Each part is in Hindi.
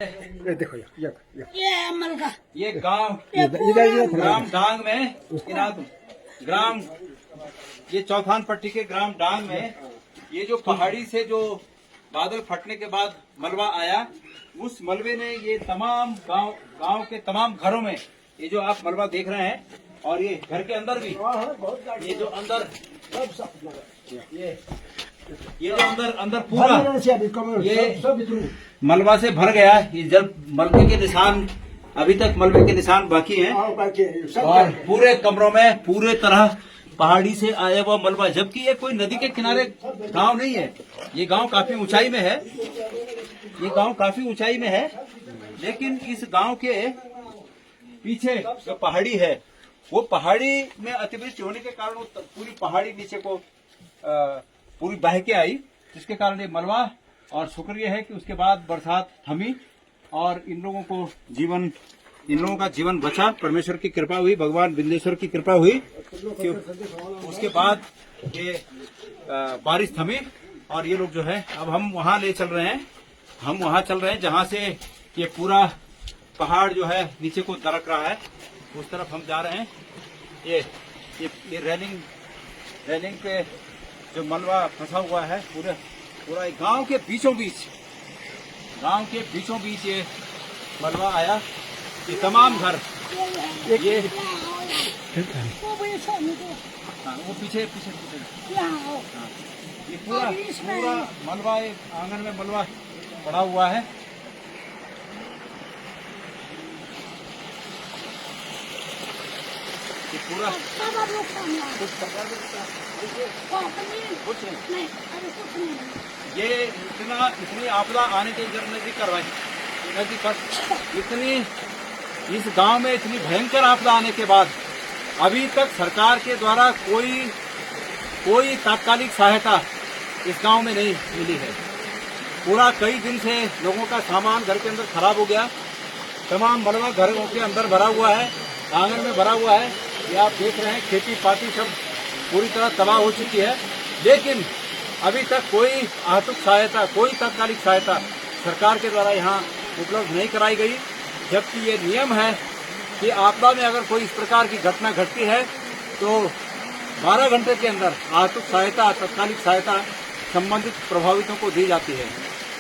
ये देखो ये अमल का ये गांव ग्राम डांग में ग्राम ये चौथान पट्टी के ग्राम डांग में ये जो पहाड़ी से जो बादल फटने के बाद मलबा आया, उस मलबे ने ये तमाम गांव के तमाम घरों में ये जो आप मलबा देख रहे हैं, और ये घर के अंदर भी ये जो अंदर ये जो अंदर पूरा ये मलबा से भर गया। ये जब मलबे के निशान अभी तक मलबे के निशान बाकी हैं, और पूरे कमरों में पूरे तरह पहाड़ी से आया हुआ मलबा, जबकि ये कोई नदी के किनारे गांव नहीं है। ये गांव काफी ऊंचाई में है, ये गांव काफी ऊंचाई में है, लेकिन इस गांव के पीछे जो पहाड़ी है, वो पहाड़ी में अतिवृष्टि होने के कारण पूरी पहाड़ी नीचे को पूरी बह के आई, जिसके कारण ये मलबा। और शुक्र ये है कि उसके बाद बरसात थमी और इन लोगों का जीवन बचा। परमेश्वर की कृपा हुई, भगवान विंध्येश्वर की कृपा हुई कि उसके बाद ये बारिश थमी और ये लोग जो है, अब हम वहां चल रहे हैं जहां से ये पूरा पहाड़ जो है नीचे को दरक रहा है, उस तरफ हम जा रहे हैं। ये रेलिंग पे जो मलबा फंसा हुआ है, पूरा गांव के बीचों बीच ये मलबा आया। ये तमाम घर ये वो पीछे ये पूरा मलबा, आंगन में मलबा पड़ा हुआ है। ये पूरा कुछ नहीं, ये इतनी आपदा आने की नजदीक करवाई, इतनी इस गांव में इतनी भयंकर आपदा आने के बाद अभी तक सरकार के द्वारा कोई तात्कालिक सहायता इस गांव में नहीं मिली है। पूरा कई दिन से लोगों का सामान घर के अंदर खराब हो गया, तमाम मलबा घरों के अंदर भरा हुआ है, आंगन में भरा हुआ है। ये आप देख रहे हैं, खेती पाती सब पूरी तरह तबाह हो चुकी है, लेकिन अभी तक कोई आर्थिक सहायता, कोई तात्कालिक सहायता सरकार के द्वारा यहाँ उपलब्ध नहीं कराई गई। जबकि ये नियम है कि आपदा में अगर कोई इस प्रकार की घटना घटती है तो 12 घंटे के अंदर आर्थिक सहायता, तात्कालिक सहायता संबंधित प्रभावितों को दी जाती है।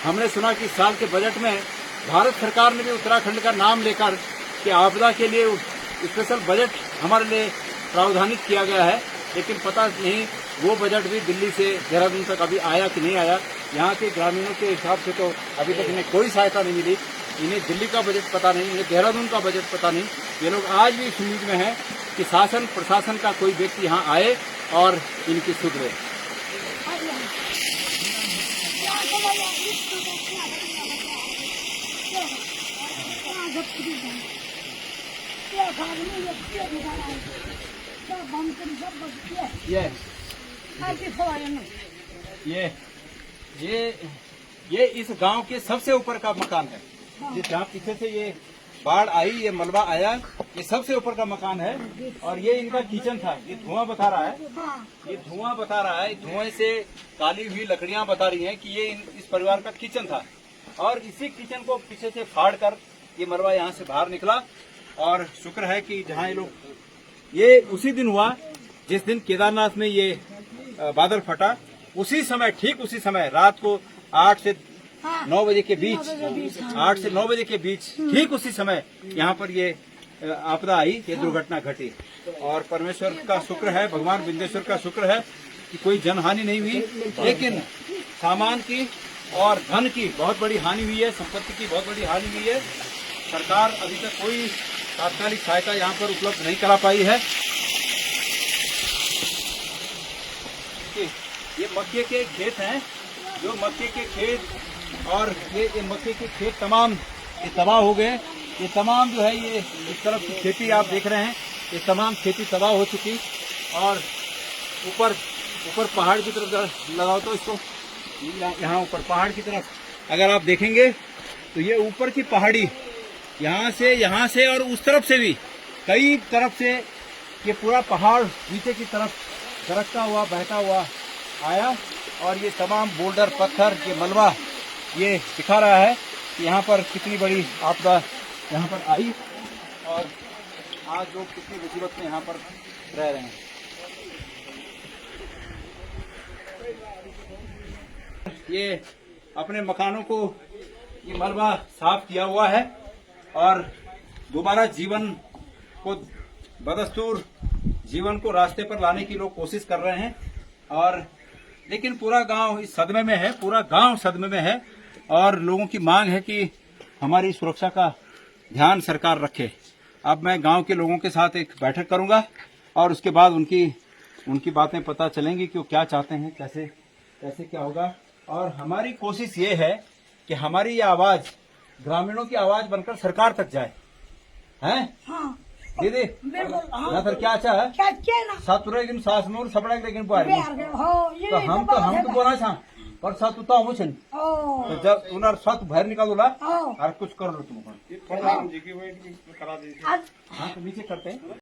हमने सुना कि इस साल के बजट में भारत सरकार ने भी उत्तराखंड का नाम लेकर कि आपदा के लिए स्पेशल बजट हमारे लिए प्रावधानित किया गया है, लेकिन पता नहीं वो बजट भी दिल्ली से देहरादून तक अभी आया कि नहीं आया। यहाँ के ग्रामीणों के हिसाब से तो अभी तक इन्हें कोई सहायता नहीं मिली। इन्हें दिल्ली का बजट पता नहीं, इन्हें देहरादून का बजट पता नहीं। ये लोग आज भी इस उम्मीद में हैं कि शासन प्रशासन का कोई व्यक्ति यहाँ आए और इनकी सुधरे। ये इस गांव के सबसे ऊपर का मकान है, जहाँ पीछे से ये बाढ़ आई, ये मलबा आया, ये सबसे ऊपर का मकान है। और ये इनका किचन था। ये धुआं बता रहा है, धुएं से काली हुई लकड़ियां बता रही हैं कि ये इस परिवार का किचन था। और इसी किचन को पीछे से फाड़ कर ये मलबा यहाँ से बाहर निकला। और शुक्र है कि जहाँ ये लोग, ये उसी दिन हुआ जिस दिन केदारनाथ में ये बादल फटा, उसी समय, ठीक उसी समय, रात को 8 से 9 बजे के बीच, 8 से 9 बजे के बीच, ठीक उसी समय यहाँ पर ये आपदा आई, ये दुर्घटना घटी। और परमेश्वर का शुक्र है, भगवान विंध्येश्वर का शुक्र है कि कोई जनहानि नहीं हुई, लेकिन सामान की और धन की बहुत बड़ी हानि हुई है, संपत्ति की बहुत बड़ी हानि हुई है। सरकार अभी तक कोई तात्कालिक सहायता यहाँ पर उपलब्ध नहीं करा पाई है। ये मक्के के खेत हैं, जो मक्के के खेत, और ये मक्के के खेत तमाम ये तबाह हो गए। ये तमाम जो है, ये इस तरफ की खेती आप देख रहे हैं, ये तमाम खेती तबाह हो चुकी। और ऊपर पहाड़ की तरफ लगाओ तो इसको, यहाँ ऊपर पहाड़ की तरफ अगर आप देखेंगे तो ये ऊपर की पहाड़ी, यहाँ से और उस तरफ से भी कई तरफ से ये पूरा पहाड़ नीचे की तरफ दरकता हुआ, बहता हुआ आया। और ये तमाम बोल्डर, पत्थर, ये मलबा ये दिखा रहा है कि यहाँ पर कितनी बड़ी आपदा यहाँ पर आई और आज लोग कितनी मुसीबत में यहाँ पर रह रहे हैं। ये अपने मकानों को ये मलबा साफ किया हुआ है और दोबारा जीवन को बदस्तूर जीवन को रास्ते पर लाने की लोग कोशिश कर रहे हैं। और लेकिन पूरा गांव इस सदमे में है, पूरा गांव सदमे में है और लोगों की मांग है कि हमारी सुरक्षा का ध्यान सरकार रखे। अब मैं गांव के लोगों के साथ एक बैठक करूंगा और उसके बाद उनकी बातें पता चलेंगी कि वो क्या चाहते हैं, कैसे कैसे क्या होगा। और हमारी कोशिश ये है कि हमारी ये आवाज ग्रामीणों की आवाज बनकर सरकार तक जाए। हैं हाँ दीदी बिल्कुल हाँ ना सर क्या अच्छा है क्या क्या ना सातुरेगिन सासनूर सपड़ेग लेकिन पुआरी हो ये तो हम तो बोला था पर सातुता हूँ छन ओ तो जब उन्हें सात बाहर निकालोला ओ और कुछ कर लो तुम आज हाँ तो नीचे करते हैं।